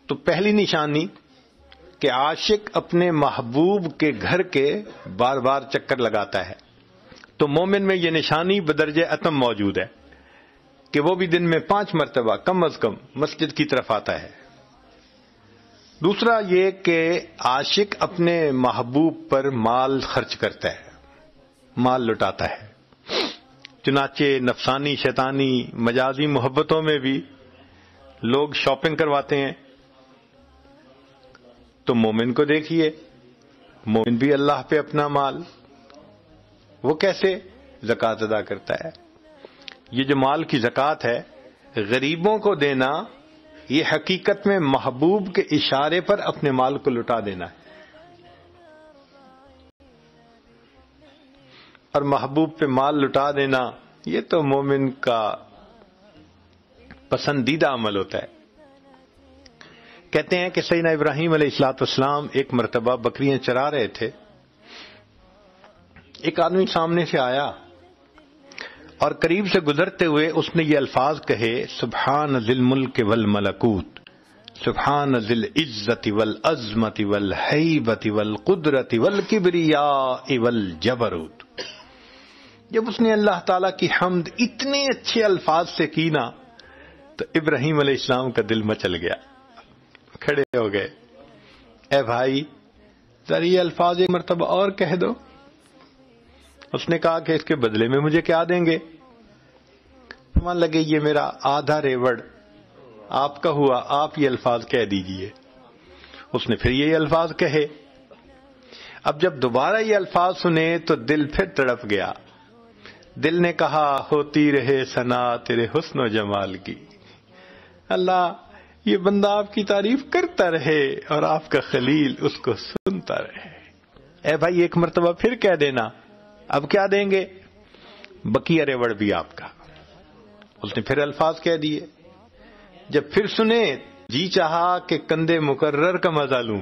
تو پہلی نشانی کہ عاشق اپنے محبوب کے گھر کے بار بار چکر لگاتا ہے، تو مومن میں یہ نشانی بدرجہ اتم موجود ہے کہ وہ بھی دن میں 5 مرتبہ کم از کم مسجد کی طرف آتا ہے۔ دوسرا یہ کہ عاشق اپنے محبوب پر مال خرچ کرتا ہے، مال لٹاتا ہے۔ چنانچہ نفسانی، شیطانی، مجازی محبتوں میں بھی لوگ شاپنگ کرواتے ہیں، تو مومن کو دیکھیے، مومن بھی اللہ پہ اپنا مال وہ کیسے زکوٰۃ ادا کرتا ہے۔ یہ جو مال کی زکوٰۃ ہے غریبوں کو دینا، یہ حقیقت میں محبوب کے اشارے پر اپنے مال کو لٹا دینا ہے، اور محبوب پہ مال لٹا دینا یہ تو مومن کا پسندیدہ عمل ہوتا ہے۔ کہتے ہیں کہ سیدنا ابراہیم علیہ الصلوۃ والسلام ایک مرتبہ بکریاں چرا رہے تھے، ایک آدمی سامنے سے آیا اور قریب سے گزرتے ہوئے اس نے یہ الفاظ کہے، سبحان ذی الملک والملکوت، سبحان ذی العزت والعظمت والہیبت والقدرت والکبریاء والجبروت۔ جب اس نے اللہ تعالی کی حمد اتنے اچھے الفاظ سے کی نا تو ابراہیم علیہ السلام کا دل مچل گیا، کھڑے ہو گئے، اے بھائی ذرا یہ الفاظ ایک مرتبہ اور کہہ دو۔ اس نے کہا کہ اس کے بدلے میں مجھے کیا دیں گے؟ مان لگے یہ میرا آدھا ریوڑ آپ کا ہوا، آپ یہ الفاظ کہہ دیجئے۔ اس نے پھر یہ الفاظ کہے۔ اب جب دوبارہ یہ الفاظ سنے تو دل پھر تڑپ گیا، دل نے کہا ہوتی رہے ثنا تیرے حسن و جمال کی، اللہ یہ بندہ آپ کی تعریف کرتا رہے اور آپ کا خلیل اس کو سنتا رہے۔ اے بھائی ایک مرتبہ پھر کہہ دینا، اب کیا دیں گے؟ بقیہ ریوڑ بھی آپ کا۔ اس نے پھر الفاظ کہہ دیے۔ جب پھر سنے جی چاہا کہ کندھے مکرر کا مزہ لوں،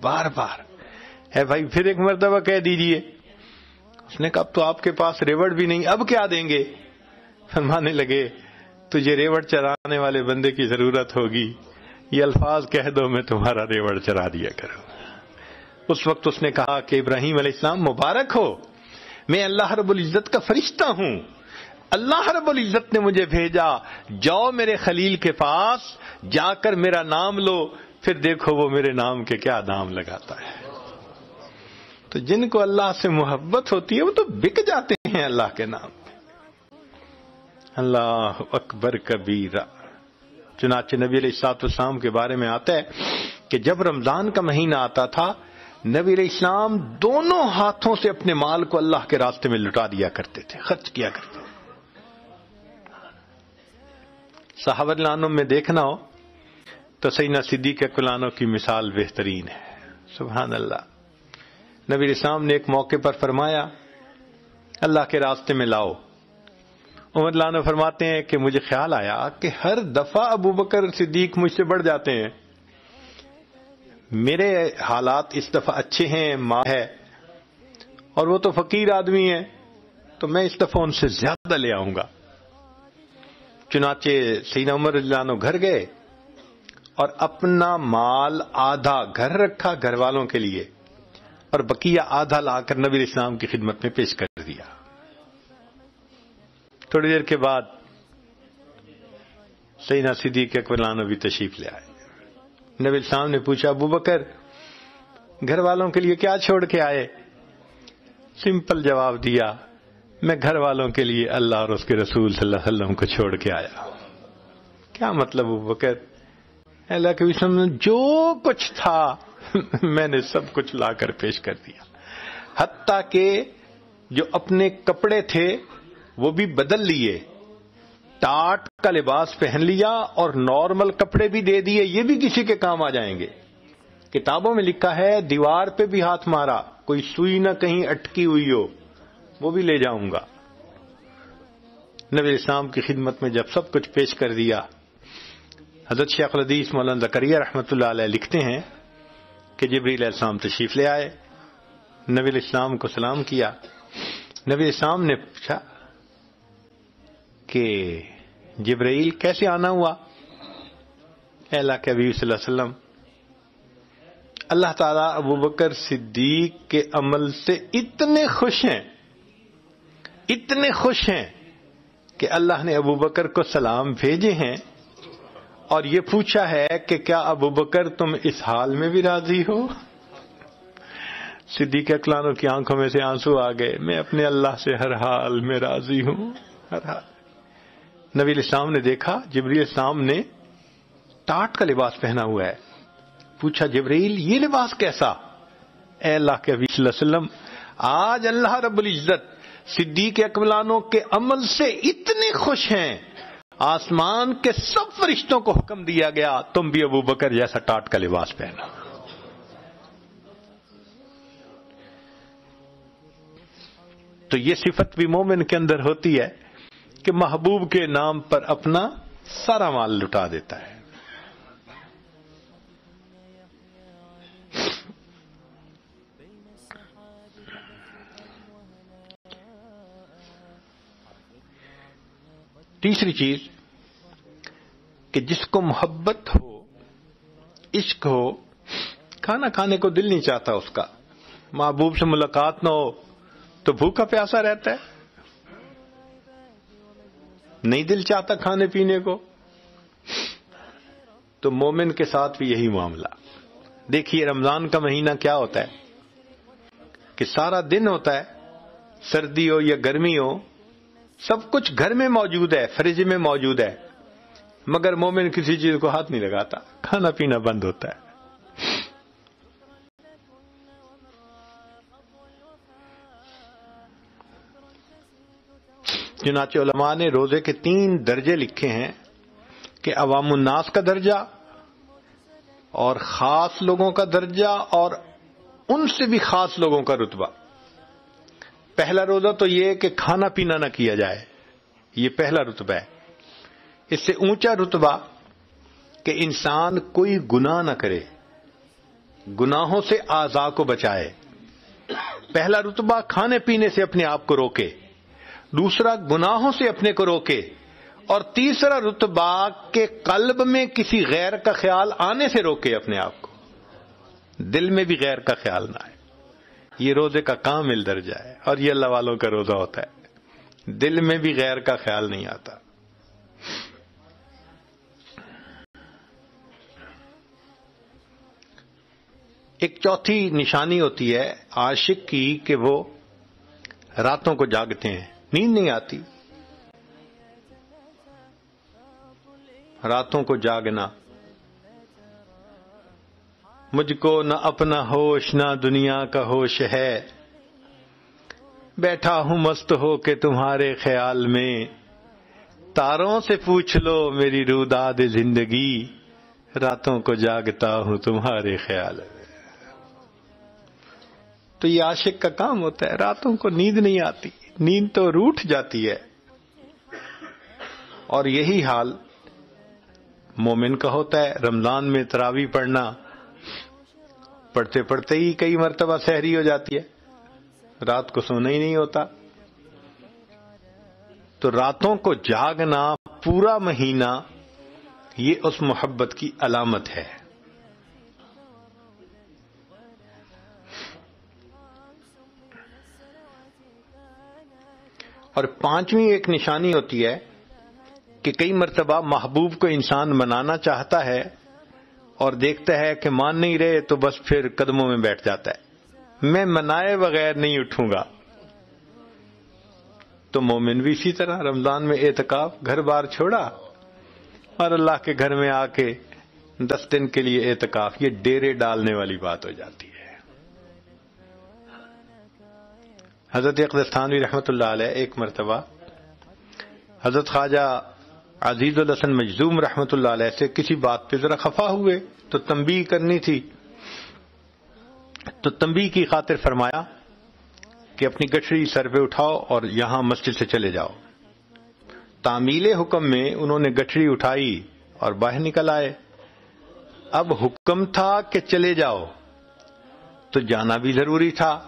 بار بار، اے بھائی پھر ایک مرتبہ کہہ دیجئے۔ اس نے کہا اب تو آپ کے پاس ریوڑ بھی نہیں، اب کیا دیں گے؟ فرمانے لگے تجھے ریوڑ چرانے والے بندے کی ضرورت ہوگی، یہ الفاظ کہہ دو میں تمہارا ریوڑ چرا دیا کروں۔ اس وقت اس نے کہا کہ ابراہیم علیہ السلام مبارک ہو، میں اللہ رب العزت کا فرشتہ ہوں، اللہ رب العزت نے مجھے بھیجا، جاؤ میرے خلیل کے پاس جا کر میرا نام لو، پھر دیکھو وہ میرے نام کے کیا نام لگاتا ہے۔ تو جن کو اللہ سے محبت ہوتی ہے وہ تو بک جاتے ہیں اللہ کے نام پہ۔ اللہ اکبر کبیرہ۔ چنانچہ نبی علیہ الصلوۃ والسلام کے بارے میں آتا ہے کہ جب رمضان کا مہینہ آتا تھا نبی علیہ السلام دونوں ہاتھوں سے اپنے مال کو اللہ کے راستے میں لٹا دیا کرتے تھے، خرچ کیا کرتے تھے۔ صحابہ رضی اللہ عنہم میں دیکھنا ہو تو سیدنا صدیق اکبر عنہ کی مثال بہترین ہے۔ سبحان اللہ۔ نبی علیہ السلام نے ایک موقع پر فرمایا اللہ کے راستے میں لاؤ۔ عمر رضی اللہ عنہ فرماتے ہیں کہ مجھے خیال آیا کہ ہر دفعہ ابو بکر صدیق مجھ سے بڑھ جاتے ہیں، میرے حالات اس دفعہ اچھے ہیں، ماں ہے، اور وہ تو فقیر آدمی ہے، تو میں اس دفعہ ان سے زیادہ لے آؤں گا۔ چنانچہ سیدنا عمر رضی اللہ عنہ گھر گئے اور اپنا مال آدھا گھر رکھا گھر والوں کے لیے، اور بقیہ آدھا لا کر نبی علیہ السلام کی خدمت میں پیش کر دیا۔ تھوڑی دیر کے بعد سیدنا صدیق اکبر عنہ بھی تشریف لے آئے۔ نبی علیہ السلام نے پوچھا ابو بکر گھر والوں کے لیے کیا چھوڑ کے آئے؟ سمپل جواب دیا، میں گھر والوں کے لیے اللہ اور اس کے رسول صلی اللہ علیہ وسلم کو چھوڑ کے آیا۔ کیا مطلب ابو بکر؟ اللہ کے وسلم جو کچھ تھا میں نے سب کچھ لا کر پیش کر دیا، حتیٰ کہ جو اپنے کپڑے تھے وہ بھی بدل لیے، ٹاٹ کا لباس پہن لیا اور نارمل کپڑے بھی دے دیے، یہ بھی کسی کے کام آ جائیں گے۔ کتابوں میں لکھا ہے دیوار پہ بھی ہاتھ مارا، کوئی سوئی نہ کہیں اٹکی ہوئی ہو، وہ بھی لے جاؤں گا۔ نبی علیہ السلام کی خدمت میں جب سب کچھ پیش کر دیا، حضرت شیخ الحدیث مولانا زکریا رحمۃ اللہ علیہ لکھتے ہیں کہ جبریل علیہ السلام تشریف لے آئے، نبی علیہ السلام کو سلام کیا۔ نبی علیہ السلام نے پوچھا کہ جبرائیل کیسے آنا ہوا؟ اے اللہ کے حبیب صلی اللہ علیہ وسلم، اللہ تعالیٰ ابو بکر صدیق کے عمل سے اتنے خوش ہیں کہ اللہ نے ابو بکر کو سلام بھیجے ہیں اور یہ پوچھا ہے کہ کیا ابو بکر تم اس حال میں بھی راضی ہو؟ صدیق اکلانوں کی آنکھوں میں سے آنسو آ گئے، میں اپنے اللہ سے ہر حال میں راضی ہوں، ہر حال۔ نبی علیہ السلام نے دیکھا جبرائیل علیہ السلام نے ٹاٹ کا لباس پہنا ہوا ہے، پوچھا جبرائیل یہ لباس کیسا؟ اے اللہ کے حبیب صلی اللہ علیہ وسلم، آج اللہ رب العزت صدیق اکملانوں کے عمل سے اتنے خوش ہیں، آسمان کے سب فرشتوں کو حکم دیا گیا تم بھی ابو بکر جیسا ٹاٹ کا لباس پہنا۔ تو یہ صفت بھی مومن کے اندر ہوتی ہے کہ محبوب کے نام پر اپنا سارا مال لٹا دیتا ہے۔ تیسری چیز کہ جس کو محبت ہو، عشق ہو، کھانا کھانے کو دل نہیں چاہتا اس کا، محبوب سے ملاقات نہ ہو تو بھوکا پیاسا رہتا ہے، نہیں دل چاہتا کھانے پینے کو۔ تو مومن کے ساتھ بھی یہی معاملہ۔ دیکھیے رمضان کا مہینہ کیا ہوتا ہے کہ سارا دن ہوتا ہے، سردی ہو یا گرمی ہو، سب کچھ گھر میں موجود ہے، فریج میں موجود ہے، مگر مومن کسی چیز کو ہاتھ نہیں لگاتا، کھانا پینا بند ہوتا ہے۔ چنانچہ علماء نے روزے کے 3 درجے لکھے ہیں کہ عوام الناس کا درجہ اور خاص لوگوں کا درجہ اور ان سے بھی خاص لوگوں کا رتبہ۔ پہلا روزہ تو یہ کہ کھانا پینا نہ کیا جائے، یہ پہلا رتبہ ہے۔ اس سے اونچا رتبہ کہ انسان کوئی گناہ نہ کرے، گناہوں سے اعضاء کو بچائے۔ پہلا رتبہ کھانے پینے سے اپنے آپ کو روکے، دوسرا گناہوں سے اپنے کو روکے، اور تیسرا رتبہ کہ قلب میں کسی غیر کا خیال آنے سے روکے اپنے آپ کو، دل میں بھی غیر کا خیال نہ آئے۔ یہ روزے کا کامل درجہ ہے، اور یہ اللہ والوں کا روزہ ہوتا ہے، دل میں بھی غیر کا خیال نہیں آتا۔ ایک چوتھی نشانی ہوتی ہے عاشق کی کہ وہ راتوں کو جاگتے ہیں، نیند نہیں آتی، راتوں کو جاگنا۔ مجھ کو نہ اپنا ہوش نہ دنیا کا ہوش ہے، بیٹھا ہوں مست ہو کے تمہارے خیال میں، تاروں سے پوچھ لو میری روداد زندگی، راتوں کو جاگتا ہوں تمہارے خیال میں۔ تو یہ عاشق کا کام ہوتا ہے، راتوں کو نیند نہیں آتی، نیند تو روٹھ جاتی ہے۔ اور یہی حال مومن کا ہوتا ہے۔ رمضان میں تراویح پڑھنا، پڑھتے پڑھتے ہی کئی مرتبہ سحری ہو جاتی ہے، رات کو سونا ہی نہیں ہوتا۔ تو راتوں کو جاگنا پورا مہینہ، یہ اس محبت کی علامت ہے۔ اور پانچویں ایک نشانی ہوتی ہے کہ کئی مرتبہ محبوب کو انسان منانا چاہتا ہے اور دیکھتا ہے کہ مان نہیں رہے تو بس پھر قدموں میں بیٹھ جاتا ہے، میں منائے بغیر نہیں اٹھوں گا۔ تو مومن بھی اسی طرح رمضان میں اعتکاف، گھر بار چھوڑا اور اللہ کے گھر میں آ کے 10 دن کے لیے اعتکاف، یہ ڈیرے ڈالنے والی بات ہو جاتی ہے۔ حضرت اقدس تھانوی رحمۃ اللہ علیہ ایک مرتبہ حضرت خواجہ عزیز الحسن مجذوم رحمۃ اللہ علیہ سے کسی بات پہ ذرا خفا ہوئے تو تنبیہ کرنی تھی، تو تنبیہ کی خاطر فرمایا کہ اپنی گٹھڑی سر پہ اٹھاؤ اور یہاں مسجد سے چلے جاؤ۔ تعمیل حکم میں انہوں نے گٹھڑی اٹھائی اور باہر نکل آئے۔ اب حکم تھا کہ چلے جاؤ تو جانا بھی ضروری تھا،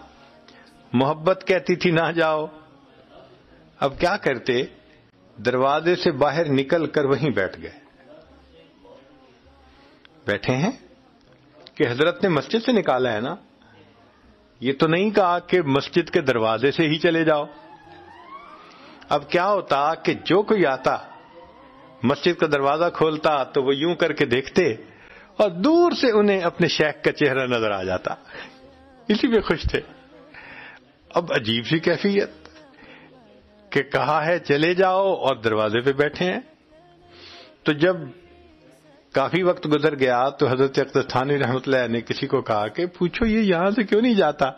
محبت کہتی تھی نہ جاؤ۔ اب کیا کرتے؟ دروازے سے باہر نکل کر وہیں بیٹھ گئے. بیٹھے ہیں کہ حضرت نے مسجد سے نکالا ہے نا. یہ تو نہیں کہا کہ مسجد کے دروازے سے ہی چلے جاؤ. اب کیا ہوتا کہ جو کوئی آتا مسجد کا دروازہ کھولتا تو وہ یوں کر کے دیکھتے اور دور سے انہیں اپنے شیخ کا چہرہ نظر آ جاتا. اسی پہ خوش تھے. اب عجیب سی کیفیت کہ کہا ہے چلے جاؤ اور دروازے پہ بیٹھے ہیں. تو جب کافی وقت گزر گیا تو حضرت اقدس تھانوی رحمۃ اللہ نے کسی کو کہا کہ پوچھو یہ یہاں سے کیوں نہیں جاتا.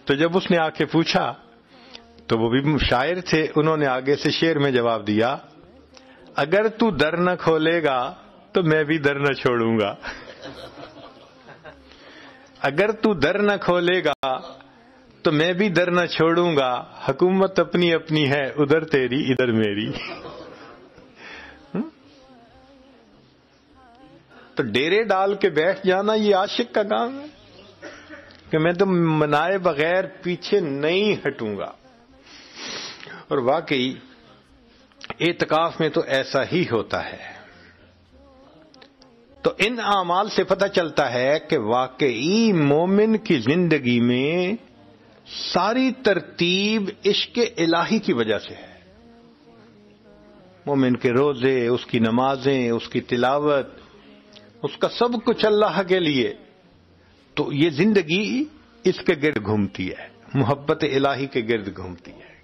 تو جب اس نے آ کے پوچھا تو وہ بھی شاعر تھے, انہوں نے آگے سے شعر میں جواب دیا, اگر تو در نہ کھولے گا تو میں بھی در نہ چھوڑوں گا. اگر تو در نہ کھولے گا تو میں بھی در نہ چھوڑوں گا. حکومت اپنی اپنی ہے, ادھر تیری ادھر میری. تو ڈیرے ڈال کے بیٹھ جانا یہ عاشق کا کام ہے کہ میں تو منائے بغیر پیچھے نہیں ہٹوں گا. اور واقعی اعتکاف میں تو ایسا ہی ہوتا ہے. تو ان اعمال سے پتہ چلتا ہے کہ واقعی مومن کی زندگی میں ساری ترتیب عشق الہی کی وجہ سے ہے. مومن کے روزے, اس کی نمازیں, اس کی تلاوت, اس کا سب کچھ اللہ کے لیے. تو یہ زندگی اس کے گرد گھومتی ہے, محبت الہی کے گرد گھومتی ہے.